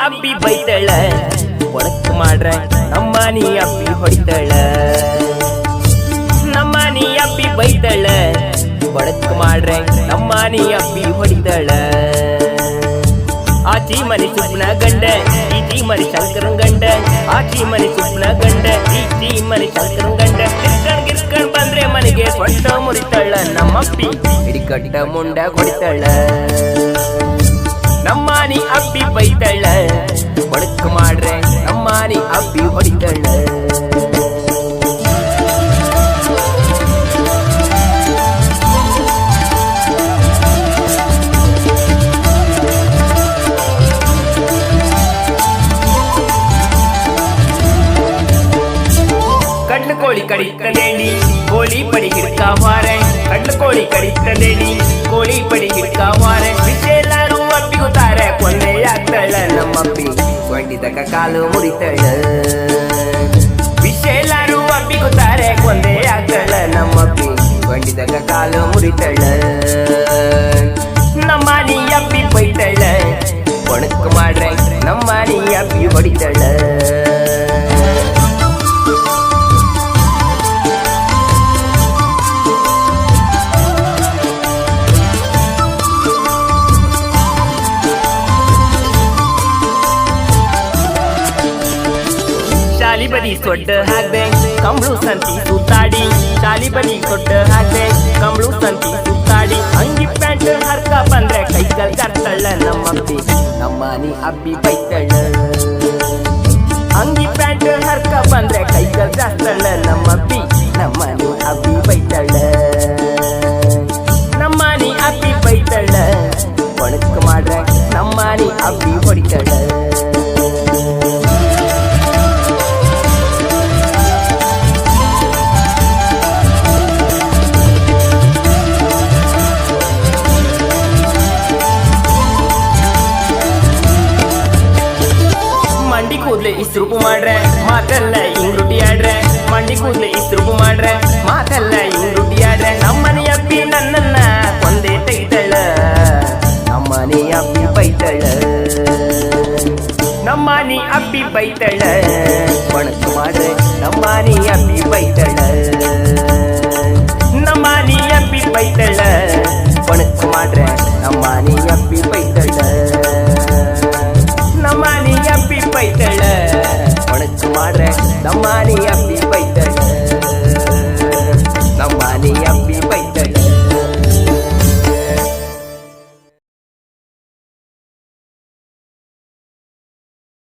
ಅಬ್ಬಿ ಬೈತಳ ಒಳಕ್ ಮಾಡ್ರೆ ನಮ್ಮನಿ ಅಬ್ಬಿ ಹೊಡಿತಳ ನಮ್ಮನಿ ಅಬ್ಬಿ ಬೈತಳ ಒಳಕ್ ಮಾಡ್ರೆ ನಮ್ಮನಿ ಅಬ್ಬಿ ಹೊಡಿತಳ ಆಚಿ ಮನಿ ಸುಪ್ನ ಗಂಡ ಈಚಿ ಮನಿ ಶಂಕರನ್ ಗಂಡ ಆಚಿ ಮನಿ ಸುಪ್ನ ಗಂಡ ಈಚಿ ಮನಿ ಶಂಕರನ್ ಗಂಡ ಗಿರ್ಕಣ್ ಬಂದ್ರೆ ಮನೆಗೆ ಸೊಂಟ ಮುರಿತಳ ನಮ್ಮಪ್ಪಿ ಹಿಡಿಕಟ್ಟ ಮುಂಡ ಹೊಡಿತಳ ನಮ್ಮನಿ ಅಬ್ಬಿ ಬೈತಳ ಒಳಕ್ ಮಾಡ್ರೆ ನಮ್ಮನಿ ಅಬ್ಬಿ ಹೊಡಿತಳ ಕಡ್ಲ ಕೋಳಿ ಕಡಿತದೇಳಿ ಕೋಳಿ ಪಡಿ ಹಿಡ್ಕಾವಾರೆ ಕಡ್ಲ ಕೋಳಿ ಕಡಿತದೇಳಿ ಕೋಳಿ ಪಡಿ ಹಿಡ್ಕಾವಾರೆ ವಿಷೆಲ್ಲಾರು ಅಬ್ಬಿಗುತ್ತಾರೆ ಕೊಂದೆ ಆಗ್ತಳ ನಮ್ಮಪ್ಪಿ ಕೊಂಡಿದಕ ಕಾಲು ಮುರಿತಳ ವಿಷೆಲ್ಲಾರು ಅಬ್ಬಿಗುತ್ತಾರೆ ಕೊಂದೆ ಆಗ್ತಳ ನಮ್ಮಪ್ಪಿ ಕೊಂಡಿದಕ ಕಾಲು ಮುರಿತಳ ನಮ್ಮನಿ ಅಬ್ಬಿ ಬೈತಳ ಒಣಕ್ ಮಾಡ್ರೆ ನಮ್ಮನಿ ಅಬ್ಬಿ ಹೊಡಿತಳ ಶಾಲಿ ಬದಿ ಸೊಡ್ಡ ಹಾಕ್ದೆ ಕಂಬಳು ಸಂತಿ ಸುತ್ತಾಡಿ ಶಾಲಿ ಬದಿ ಸೊಡ್ಡ ಹಾಕ್ದೆ ಕಂಬಳು ಸಂತಿ ಸುತ್ತಾಡಿ ಅಂಗಿ ಪ್ಯಾಂಟ್ ಹರ್ಕ ಬಂದ್ರೆ ಕೈಕಲ್ ಕರ್ತಳ ನಮ್ಮಪ್ಪಿ ನಮ್ಮನಿ ಅಬ್ಬಿ ಬೈತಳ ಅಂಗಿ ಪ್ಯಾಂಟ್ ಹರ್ಕ ಬಂದ್ರೆ ಕೈಕಲ್ ಕರ್ತಳ ನಮ್ಮಪ್ಪಿ ನಮ್ಮನಿ ಅಬ್ಬಿ ಬೈತಳ ನಮ್ಮನಿ ಅಬ್ಬಿ ಬೈತಳ ಒಣಕ್ ಮಾಡ್ರೆ ನಮ್ಮನಿ ಅಬ್ಬಿ ಹೊಡಿತಳ ಮಂಡಿ ಕೂದ್ಲೆ ಇಸ್ರುಪು ಮಾಡ್ರೆ ಮಾತೆಲ್ಲ ಹಿಂಗ್ ರುಟಿ ಆಡ್ರೆ ಮಂಡಿ ಕೂದ್ಲೆ ಇಸ್ರುಪು ಮಾಡ್ರೆ ಮಾತೆಲ್ಲ ಹಿಂಗ್ ರುಟಿ ಆಡ್ರೆ ನಮ್ಮನಿ ಅಬ್ಬಿ ನನ್ನನ್ನ ಕೊಂದೆ ತೆಗಿತಳ ನಮ್ಮನಿ ಅಬ್ಬಿ ಬೈತಳ ನಮ್ಮನಿ ಅಬ್ಬಿ ಬೈತಳ ಒಣಕ್ ಮಾಡ್ರೆ ನಮ್ಮನಿ ಅಬ್ಬಿ ಬೈತಳ